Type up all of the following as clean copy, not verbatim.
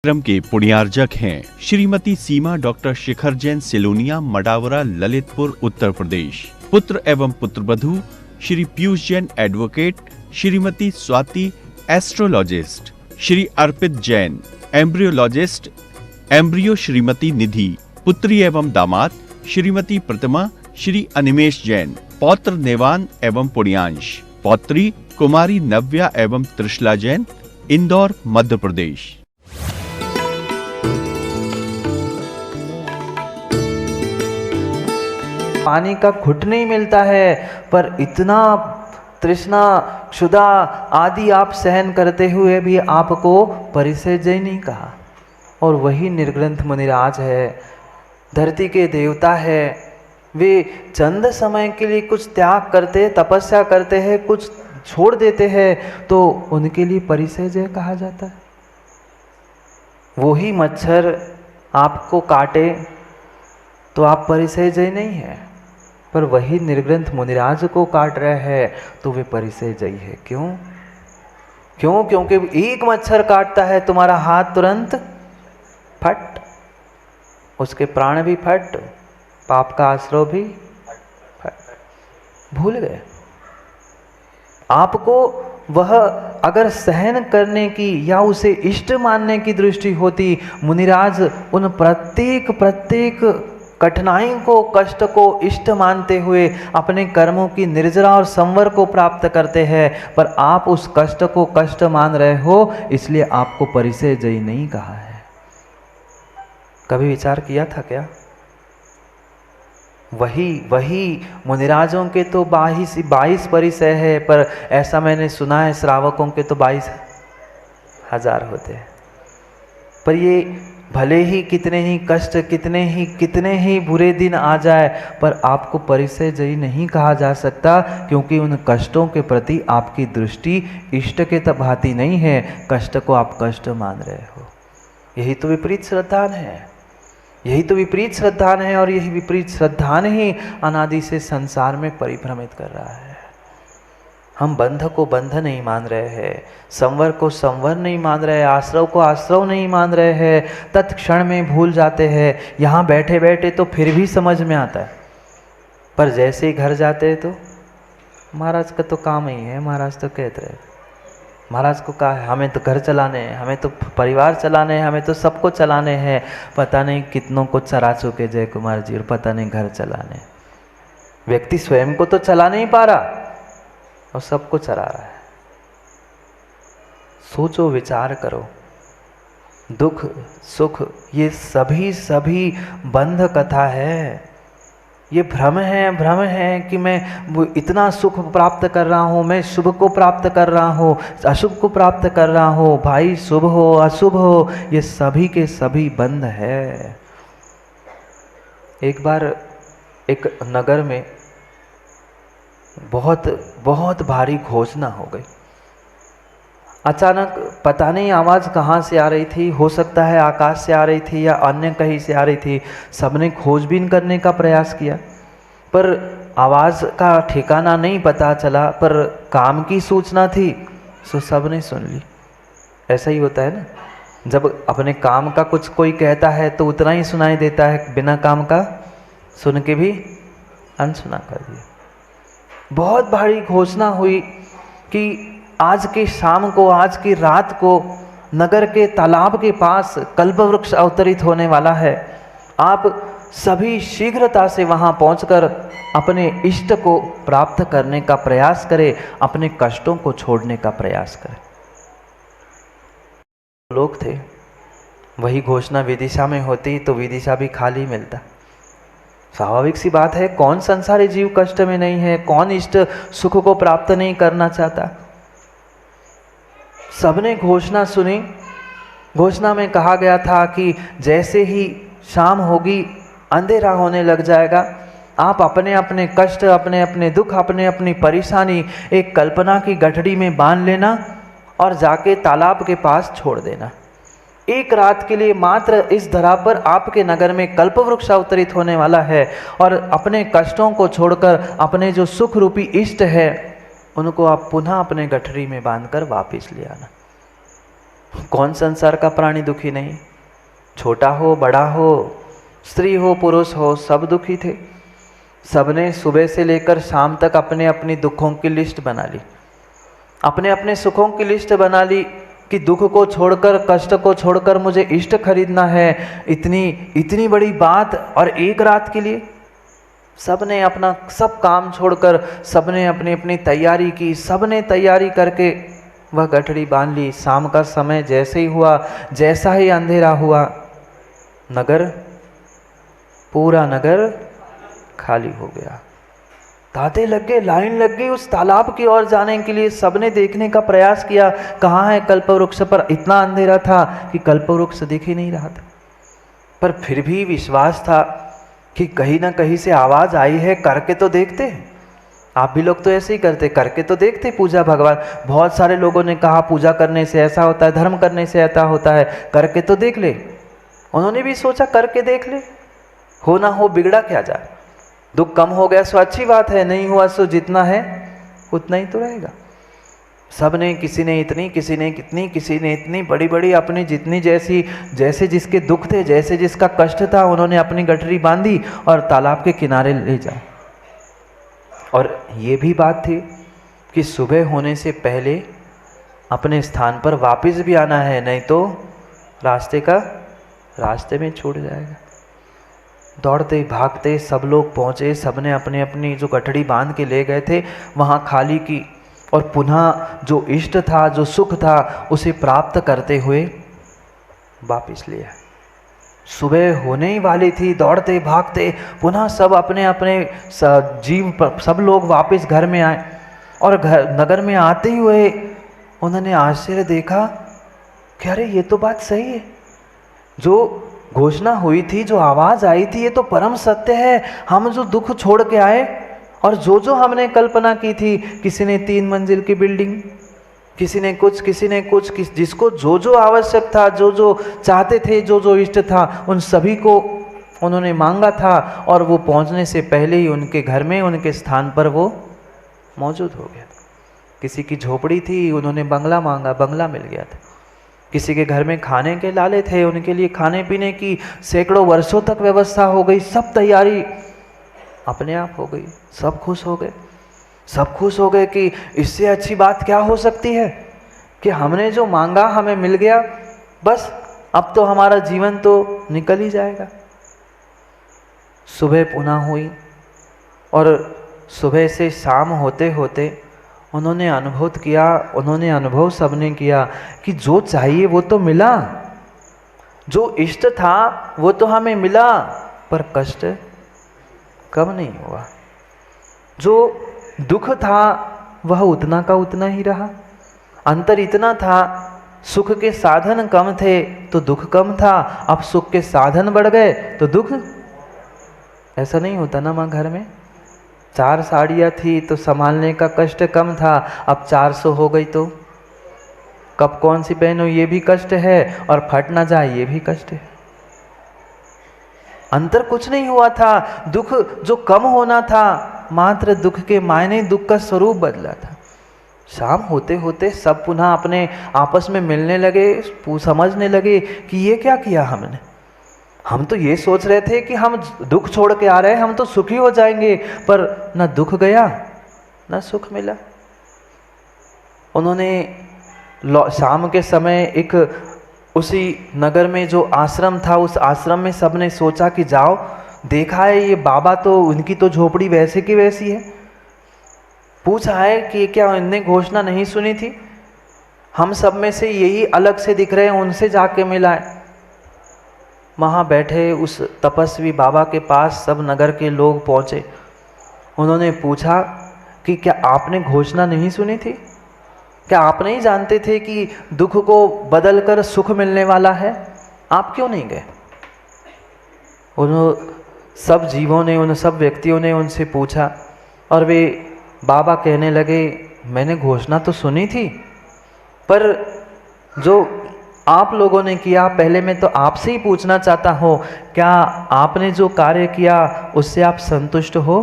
कार्यक्रम के पुण्यार्जक हैं श्रीमती सीमा डॉक्टर शिखर जैन सिलोनिया, मडावरा, ललितपुर, उत्तर प्रदेश। पुत्र एवं पुत्रवधू श्री पीयूष जैन एडवोकेट, श्रीमती स्वाति एस्ट्रोलॉजिस्ट, श्री अर्पित जैन एम्ब्रियोलॉजिस्ट, एम्ब्रियो श्रीमती निधि। पुत्री एवं दामाद श्रीमती प्रतिमा, श्री अनिमेश जैन। पौत्र नेवान एवं पुण्यांश। पौत्री कुमारी नव्या एवं त्रिशला जैन, इंदौर, मध्य प्रदेश। पानी का घुट नहीं मिलता है, पर इतना तृष्णा, क्षुधा आदि आप सहन करते हुए भी आपको परिसेजय नहीं कहा। और वही निर्ग्रंथ मुनिराज है, धरती के देवता है। वे चंद समय के लिए कुछ त्याग करते, तपस्या करते हैं, कुछ छोड़ देते हैं, तो उनके लिए परिसेजय कहा जाता है। वही मच्छर आपको काटे तो आप परिसेजय नहीं है, पर वही निर्ग्रंथ मुनिराज को काट रहे हैं तो वे परिसेजय है। क्यों? क्योंकि एक मच्छर काटता है, तुम्हारा हाथ तुरंत फट, उसके प्राण भी फट, पाप का आश्रय भी फट। भूल गए। आपको वह अगर सहन करने की या उसे इष्ट मानने की दृष्टि होती, मुनिराज उन प्रत्येक कठिनाई को, कष्ट को इष्ट मानते हुए अपने कर्मों की निर्जरा और संवर को प्राप्त करते हैं। पर आप उस कष्ट को कष्ट मान रहे हो, इसलिए आपको परिसेजय नहीं कहा है। कभी विचार किया था क्या? वही मुनिराजों के तो 22 परिसय है, पर ऐसा मैंने सुना है श्रावकों के तो 22,000 होते हैं। पर ये भले ही कितने ही कष्ट, कितने ही बुरे दिन आ जाए, पर आपको परिसेजय नहीं कहा जा सकता, क्योंकि उन कष्टों के प्रति आपकी दृष्टि इष्ट के भांति नहीं है। कष्ट को आप कष्ट मान रहे हो। यही तो विपरीत श्रद्धान है, और यही विपरीत श्रद्धान ही अनादि से संसार में परिभ्रमित कर रहा है। हम बंध को बंध नहीं मान रहे हैं, संवर को संवर नहीं मान रहे हैं, आश्रव को आश्रव नहीं मान रहे हैं, तत्क्षण में भूल जाते हैं। यहाँ बैठे बैठे तो फिर भी समझ में आता है, पर जैसे ही घर जाते हैं तो महाराज का तो काम ही है, महाराज तो कहते रहे, महाराज को कहा है हमें तो घर चलाने हैं, हमें तो परिवार चलाने हैं, हमें तो सबको चलाने हैं। पता नहीं कितनों को चला चुके जय कुमार जी, और पता नहीं घर चलाने। व्यक्ति स्वयं को तो चला नहीं पा रहा और सबको चला रहा है। सोचो, विचार करो। दुख सुख ये सभी बंध कथा है। ये भ्रम है कि मैं वो इतना सुख प्राप्त कर रहा हूँ, मैं शुभ को प्राप्त कर रहा हूँ, अशुभ को प्राप्त कर रहा हूँ। भाई शुभ हो अशुभ हो, ये सभी के सभी बंध है। एक बार एक नगर में बहुत भारी घोषणा हो गई। अचानक पता नहीं आवाज़ कहाँ से आ रही थी, हो सकता है आकाश से आ रही थी या अन्य कहीं से आ रही थी। सबने खोजबीन करने का प्रयास किया, पर आवाज़ का ठिकाना नहीं पता चला, पर काम की सूचना थी तो सबने सुन ली। ऐसा ही होता है ना, जब अपने काम का कुछ कोई कहता है तो उतना ही सुनाई देता है, बिना काम का सुन के भी अनसुना कर दिया। बहुत भारी घोषणा हुई कि आज की शाम को, आज की रात को नगर के तालाब के पास कल्पवृक्ष अवतरित होने वाला है। आप सभी शीघ्रता से वहां पहुंचकर अपने इष्ट को प्राप्त करने का प्रयास करें, अपने कष्टों को छोड़ने का प्रयास करें। लोग थे, वही घोषणा विदिशा में होती तो विदिशा भी खाली मिलता। स्वाभाविक सी बात है, कौन संसारी जीव कष्ट में नहीं है, कौन इष्ट सुख को प्राप्त नहीं करना चाहता। सबने घोषणा सुनी। घोषणा में कहा गया था कि जैसे ही शाम होगी, अंधेरा होने लग जाएगा, आप अपने अपने कष्ट, अपने अपने दुख, अपने अपनी परेशानी एक कल्पना की गठड़ी में बांध लेना और जाके तालाब के पास छोड़ देना। एक रात के लिए मात्र इस धरा पर आपके नगर में कल्पवृक्ष अवतरित होने वाला है, और अपने कष्टों को छोड़कर अपने जो सुख रूपी इष्ट है उनको आप पुनः अपने गठरी में बांधकर वापस ले आना। कौन संसार का प्राणी दुखी नहीं? छोटा हो बड़ा हो, स्त्री हो पुरुष हो, सब दुखी थे। सबने सुबह से लेकर शाम तक अपने अपनी दुखों की लिस्ट बना ली, अपने अपने सुखों की लिस्ट बना ली कि दुख को छोड़कर, कष्ट को छोड़कर मुझे इष्ट खरीदना है। इतनी बड़ी बात, और एक रात के लिए सबने अपना सब काम छोड़कर सबने अपनी अपनी तैयारी की। सबने तैयारी करके वह गठड़ी बांध ली। शाम का समय जैसे ही हुआ, जैसा ही अंधेरा हुआ, पूरा नगर खाली हो गया। तांते लग गए, लाइन लग गई उस तालाब की ओर जाने के लिए। सबने देखने का प्रयास किया, कहाँ है कल्पवृक्ष, पर इतना अंधेरा था कि कल्पवृक्ष दिख ही नहीं रहा था। पर फिर भी विश्वास था कि कहीं ना कहीं से आवाज आई है, करके तो देखते हैं। आप भी लोग तो ऐसे ही करते, करके तो देखते पूजा भगवान। बहुत सारे लोगों ने कहा पूजा करने से ऐसा होता है, धर्म करने से ऐसा होता है, करके तो देख ले। उन्होंने भी सोचा करके देख ले, हो ना हो बिगड़ा क्या जाए। दुख कम हो गया सो अच्छी बात है, नहीं हुआ सो जितना है उतना ही तो रहेगा। सबने, किसी ने इतनी, किसी ने कितनी, किसी ने इतनी बड़ी बड़ी, अपनी जितनी जैसे जिसके दुख थे, जैसे जिसका कष्ट था, उन्होंने अपनी गठरी बांधी और तालाब के किनारे ले जाए। और ये भी बात थी कि सुबह होने से पहले अपने स्थान पर वापस भी आना है, नहीं तो रास्ते में छूट जाएगा। दौड़ते भागते सब लोग पहुँचे। सबने अपने अपनी जो गठड़ी बांध के ले गए थे वहाँ खाली की, और पुनः जो इष्ट था, जो सुख था, उसे प्राप्त करते हुए वापिस लिया। सुबह होने ही वाली थी, दौड़ते भागते पुनः सब अपने अपने सब लोग वापस घर में आए। और नगर में आते ही हुए उन्होंने आश्चर्य देखा कि अरे ये तो बात सही है, जो घोषणा हुई थी, जो आवाज़ आई थी, ये तो परम सत्य है। हम जो दुख छोड़ के आए और जो हमने कल्पना की थी, किसी ने 3 मंजिल की बिल्डिंग, किसी ने कुछ, जिसको जो आवश्यक था, जो चाहते थे, जो इष्ट था, उन सभी को उन्होंने मांगा था, और वो पहुंचने से पहले ही उनके घर में, उनके स्थान पर वो मौजूद हो गया था। किसी की झोपड़ी थी, उन्होंने बंगला मांगा, बंगला मिल गया था। किसी के घर में खाने के लाले थे, उनके लिए खाने पीने की सैकड़ों वर्षों तक व्यवस्था हो गई, सब तैयारी अपने आप हो गई। सब खुश हो गए कि इससे अच्छी बात क्या हो सकती है कि हमने जो मांगा हमें मिल गया, बस अब तो हमारा जीवन तो निकल ही जाएगा। सुबह पुनः हुई, और सुबह से शाम होते होते उन्होंने अनुभव सबने किया कि जो चाहिए वो तो मिला, जो इष्ट था वो तो हमें मिला, पर कष्ट कम नहीं हुआ। जो दुख था वह उतना का उतना ही रहा। अंतर इतना था, सुख के साधन कम थे तो दुख कम था, अब सुख के साधन बढ़ गए तो दुख। ऐसा नहीं होता ना माँ, घर में 4 साड़ियाँ थी तो संभालने का कष्ट कम था, अब 400 हो गई तो कब कौन सी पहनो ये भी कष्ट है, और फट ना जाए ये भी कष्ट है। अंतर कुछ नहीं हुआ था। दुख जो कम होना था, मात्र दुख के मायने दुख का स्वरूप बदला था। शाम होते होते सब पुनः अपने आपस में मिलने लगे, समझने लगे कि ये क्या किया हमने। हम तो ये सोच रहे थे कि हम दुख छोड़ के आ रहे हैं, हम तो सुखी हो जाएंगे, पर न दुख गया न सुख मिला। उन्होंने शाम के समय एक उसी नगर में जो आश्रम था, उस आश्रम में सबने सोचा कि जाओ, देखा है ये बाबा तो उनकी तो झोपड़ी वैसे की वैसी है। पूछा है कि क्या इनने घोषणा नहीं सुनी थी, हम सब में से यही अलग से दिख रहे हैं, उनसे जाके मिलाए। वहाँ बैठे उस तपस्वी बाबा के पास सब नगर के लोग पहुँचे। उन्होंने पूछा कि क्या आपने घोषणा नहीं सुनी थी, क्या आप नहीं जानते थे कि दुख को बदलकर सुख मिलने वाला है, आप क्यों नहीं गए। उन सब जीवों ने, उन सब व्यक्तियों ने उनसे पूछा, और वे बाबा कहने लगे मैंने घोषणा तो सुनी थी, पर जो आप लोगों ने किया, पहले मैं तो आपसे ही पूछना चाहता हूँ, क्या आपने जो कार्य किया उससे आप संतुष्ट हो।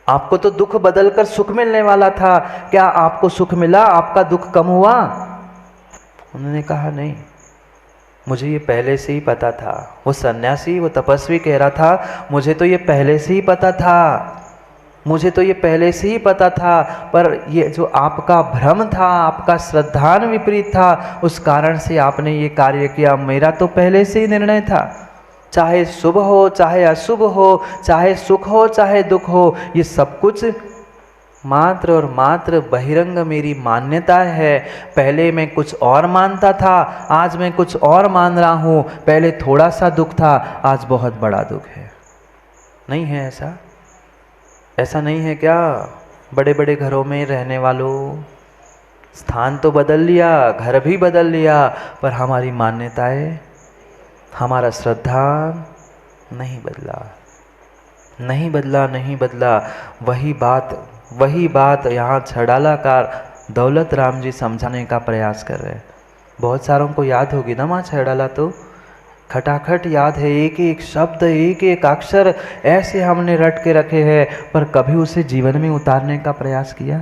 आपको तो दुख बदलकर सुख मिलने वाला था, क्या आपको सुख मिला, आपका दुख कम हुआ। उन्होंने कहा नहीं, मुझे ये पहले से ही पता था। वो सन्यासी, वो तपस्वी कह रहा था, मुझे तो ये पहले से ही पता था, मुझे तो ये पहले से ही पता था, पर ये जो आपका भ्रम था, आपका श्रद्धान विपरीत था, उस कारण से आपने ये कार्य किया। मेरा तो पहले से ही निर्णय था, चाहे शुभ हो चाहे अशुभ हो, चाहे सुख हो चाहे दुख हो, ये सब कुछ मात्र और मात्र बहिरंग मेरी मान्यता है। पहले मैं कुछ और मानता था, आज मैं कुछ और मान रहा हूँ। पहले थोड़ा सा दुख था, आज बहुत बड़ा दुख है। नहीं है ऐसा? ऐसा नहीं है क्या? बड़े बड़े घरों में रहने वालों, स्थान तो बदल लिया, घर भी बदल लिया, पर हमारी मान्यताएं, हमारा श्रद्धा नहीं बदला, नहीं बदला, नहीं बदला। वही बात यहाँ छड़ालाकार दौलत राम जी समझाने का प्रयास कर रहे हैं। बहुत सारों को याद होगी ना माँ छड़ाला, तो खटाखट याद है, एक एक शब्द, एक एक अक्षर ऐसे हमने रट के रखे हैं, पर कभी उसे जीवन में उतारने का प्रयास किया?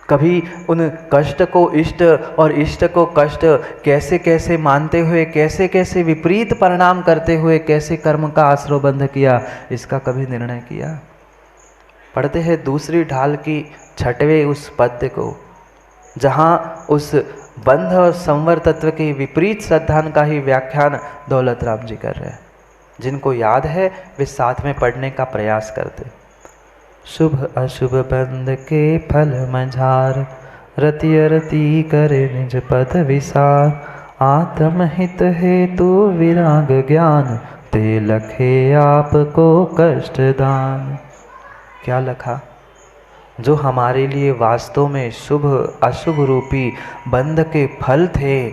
कभी उन कष्ट को इष्ट और इष्ट को कष्ट कैसे कैसे मानते हुए, कैसे कैसे विपरीत परिणाम करते हुए, कैसे कर्म का आश्रयबंध किया, इसका कभी निर्णय किया? पढ़ते हैं दूसरी ढाल की 6वें उस पद्य को, जहाँ उस बंध और संवर तत्व के विपरीत श्रद्धान का ही व्याख्यान दौलत राम जी कर रहे हैं। जिनको याद है वे साथ में पढ़ने का प्रयास करते। शुभ अशुभ बंध के फल मझार, रति अरति करे निज पद विसार, आत्महित हेतु विराग ज्ञान, ते लखे आपको कष्ट दान। क्या लखा? जो हमारे लिए वास्तव में शुभ अशुभ रूपी बंध के फल थे,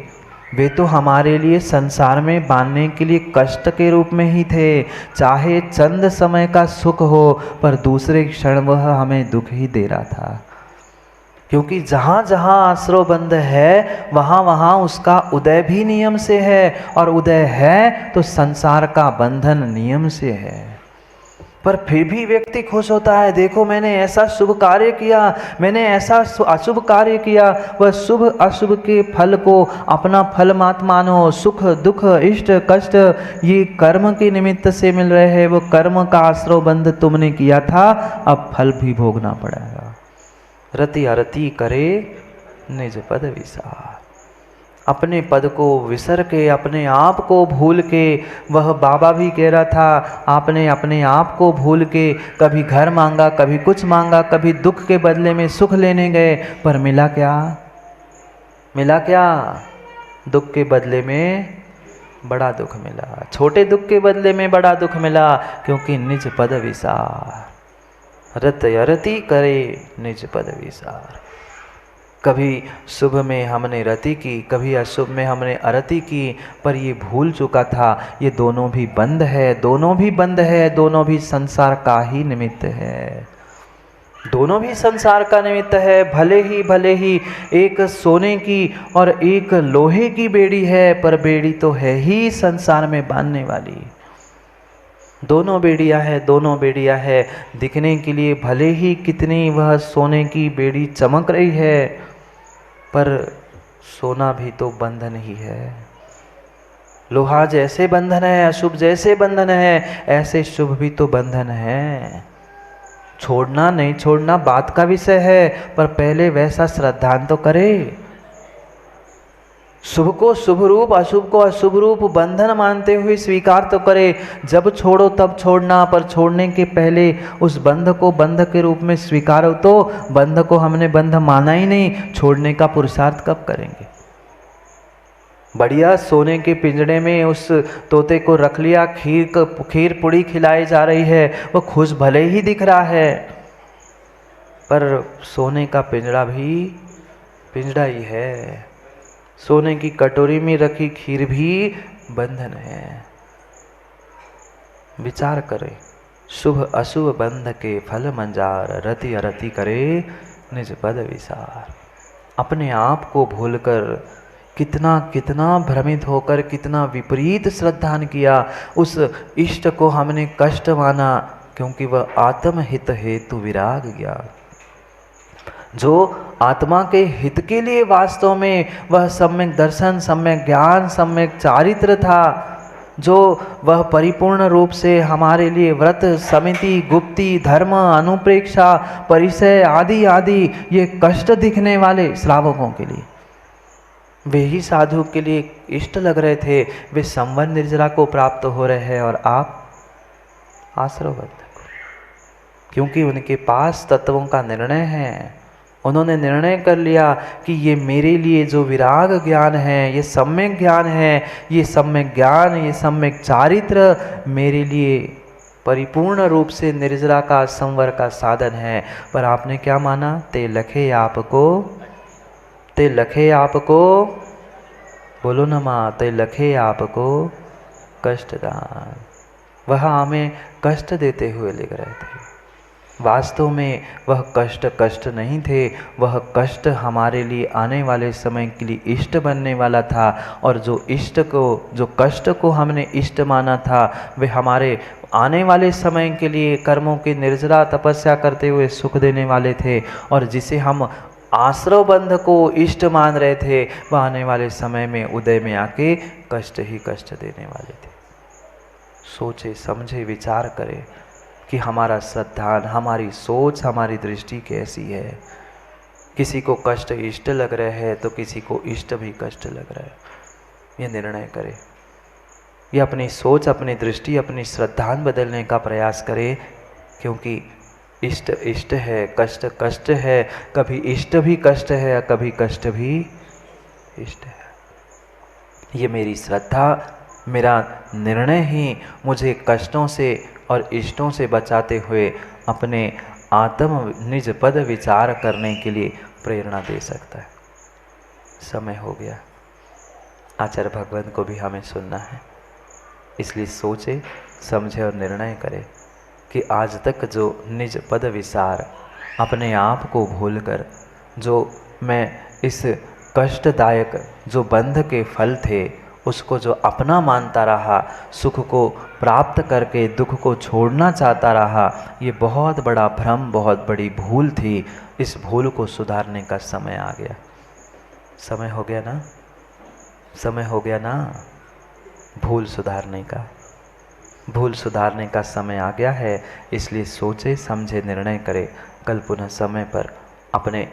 वे तो हमारे लिए संसार में बांधने के लिए कष्ट के रूप में ही थे। चाहे चंद समय का सुख हो, पर दूसरे क्षण वह हमें दुख ही दे रहा था। क्योंकि जहाँ जहाँ आश्रय बंध है, वहाँ वहाँ उसका उदय भी नियम से है, और उदय है तो संसार का बंधन नियम से है। पर फिर भी व्यक्ति खुश होता है, देखो मैंने ऐसा शुभ कार्य किया, मैंने ऐसा अशुभ कार्य किया। वह शुभ अशुभ के फल को अपना फल मत मानो। सुख दुख इष्ट कष्ट ये कर्म के निमित्त से मिल रहे हैं। वो कर्म का आश्रयबंध तुमने किया था, अब फल भी भोगना पड़ेगा। रति अरति करे निज पद विसार। अपने पद को विसर के, अपने आप को भूल के, वह बाबा भी कह रहा था, आपने अपने आप को भूल के कभी घर मांगा, कभी कुछ मांगा, कभी दुख के बदले में सुख लेने गए, पर मिला क्या? मिला क्या? दुख के बदले में बड़ा दुख मिला। छोटे दुख के बदले में बड़ा दुख मिला, क्योंकि निज पद विसार। रत अरति करे निज पद विसार। कभी शुभ में हमने रति की, कभी अशुभ में हमने अरति की, पर ये भूल चुका था, ये दोनों भी बंद है, दोनों भी बंद है, दोनों भी संसार का ही निमित्त है, दोनों भी संसार का निमित्त है। भले ही एक सोने की और एक लोहे की बेड़ी है, पर बेड़ी तो है ही संसार में बांधने वाली। दोनों बेड़ियां है, दिखने के लिए भले ही कितनी वह सोने की बेड़ी चमक रही है, पर सोना भी तो बंधन ही है। लोहा जैसे बंधन है, अशुभ जैसे बंधन है, ऐसे शुभ भी तो बंधन है। छोड़ना नहीं छोड़ना बात का विषय है, पर पहले वैसा श्रद्धान तो करे। शुभ को शुभ रूप, अशुभ को अशुभ रूप बंधन मानते हुए स्वीकार तो करे। जब छोड़ो तब छोड़ना, पर छोड़ने के पहले उस बंध को बंध के रूप में स्वीकारो। तो बंध को हमने बंध माना ही नहीं, छोड़ने का पुरुषार्थ कब करेंगे? बढ़िया सोने के पिंजड़े में उस तोते को रख लिया, खीर पूड़ी खिलाई जा रही है, वो खुश भले ही दिख रहा है, पर सोने का पिंजड़ा भी पिंजड़ा ही है। सोने की कटोरी में रखी खीर भी बंधन है। विचार करें, शुभ अशुभ बंध के फल मंजार, रति अरति करे निज पद विसार। अपने आप को भूलकर, कितना कितना भ्रमित होकर, कितना विपरीत श्रद्धान किया। उस इष्ट को हमने कष्ट माना, क्योंकि वह आत्महित हेतु विराग गया। जो आत्मा के हित के लिए वास्तव में वह सम्यक दर्शन, सम्यक ज्ञान, सम्यक चारित्र था, जो वह परिपूर्ण रूप से हमारे लिए व्रत, समिति, गुप्ति, धर्म, अनुप्रेक्षा, परिचय आदि आदि ये कष्ट दिखने वाले श्रावकों के लिए, वे ही साधु के लिए इष्ट लग रहे थे, वे संवर निर्जरा को प्राप्त हो रहे हैं और आप आश्रवबद्ध को, क्योंकि उनके पास तत्वों का निर्णय है। उन्होंने निर्णय कर लिया कि ये मेरे लिए जो विराग ज्ञान है, ये सम्यक ज्ञान है, ये सम्यक ज्ञान, ये सम्यक चारित्र मेरे लिए परिपूर्ण रूप से निर्जरा का, संवर का साधन है। पर आपने क्या माना? ते लखे आपको, ते लखे आपको, बोलो ना माँ, ते लखे आपको कष्टदान। वह हमें कष्ट देते हुए लिख रहे थे। वास्तव में वह कष्ट कष्ट नहीं थे, वह कष्ट हमारे लिए आने वाले समय के लिए इष्ट बनने वाला था। और जो इष्ट को, जो कष्ट को हमने इष्ट माना था, वे हमारे आने वाले समय के लिए कर्मों की निर्जरा तपस्या करते हुए सुख देने वाले थे। और जिसे हम आश्रव बंध को इष्ट मान रहे थे, वह आने वाले समय में उदय में आके कष्ट ही कष्ट देने वाले थे। सोचे समझे विचार करें कि हमारा श्रद्धान, हमारी सोच, हमारी दृष्टि कैसी है। किसी को कष्ट इष्ट लग रहे हैं तो किसी को इष्ट भी कष्ट लग रहा है। ये निर्णय करें, ये अपनी सोच, अपनी दृष्टि, अपनी श्रद्धान बदलने का प्रयास करें, क्योंकि इष्ट इष्ट है, कष्ट कष्ट है, कभी इष्ट भी कष्ट है, कभी कष्ट भी इष्ट है। ये मेरी श्रद्धा, मेरा निर्णय ही मुझे कष्टों से और इष्टों से बचाते हुए अपने आत्म निज पद विचार करने के लिए प्रेरणा दे सकता है। समय हो गया, आचार्य भगवंत को भी हमें सुनना है, इसलिए सोचे समझे और निर्णय करें कि आज तक जो निज पद विचार, अपने आप को भूलकर जो मैं इस कष्टदायक जो बंध के फल थे उसको जो अपना मानता रहा, सुख को प्राप्त करके दुख को छोड़ना चाहता रहा, ये बहुत बड़ा भ्रम, बहुत बड़ी भूल थी। इस भूल को सुधारने का समय आ गया। समय हो गया ना, समय हो गया ना भूल सुधारने का, भूल सुधारने का समय आ गया है। इसलिए सोचे समझे निर्णय करें, कल पुनः समय पर अपने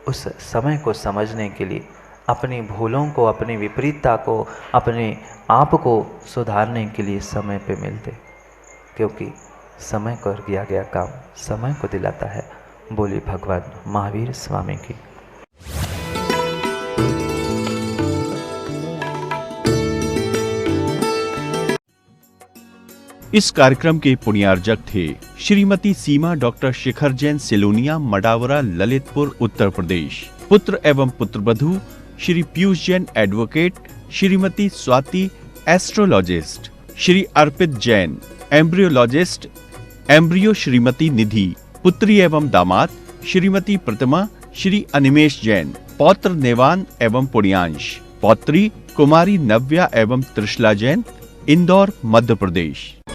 उस समय को समझने के लिए, अपनी भूलों को, अपनी विपरीतता को, अपने आप को सुधारने के लिए समय पे मिलते, क्योंकि समय को किया गया काम समय को दिलाता है। बोली भगवान महावीर स्वामी की। इस कार्यक्रम के पुण्यार्जक थे श्रीमती सीमा डॉक्टर शिखर जैन सेलोनिया, मडावरा, ललितपुर, उत्तर प्रदेश। पुत्र एवं पुत्रवधू श्री पीयूष जैन एडवोकेट, श्रीमती स्वाति एस्ट्रोलॉजिस्ट, श्री अर्पित जैन एम्ब्रियोलॉजिस्ट, एम्ब्रियो श्रीमती निधि। पुत्री एवं दामाद श्रीमती प्रतिमा, श्री अनिमेश जैन। पौत्र नेवान एवं पुण्यांश। पौत्री कुमारी नव्या एवं त्रिशला जैन, इंदौर, मध्य प्रदेश।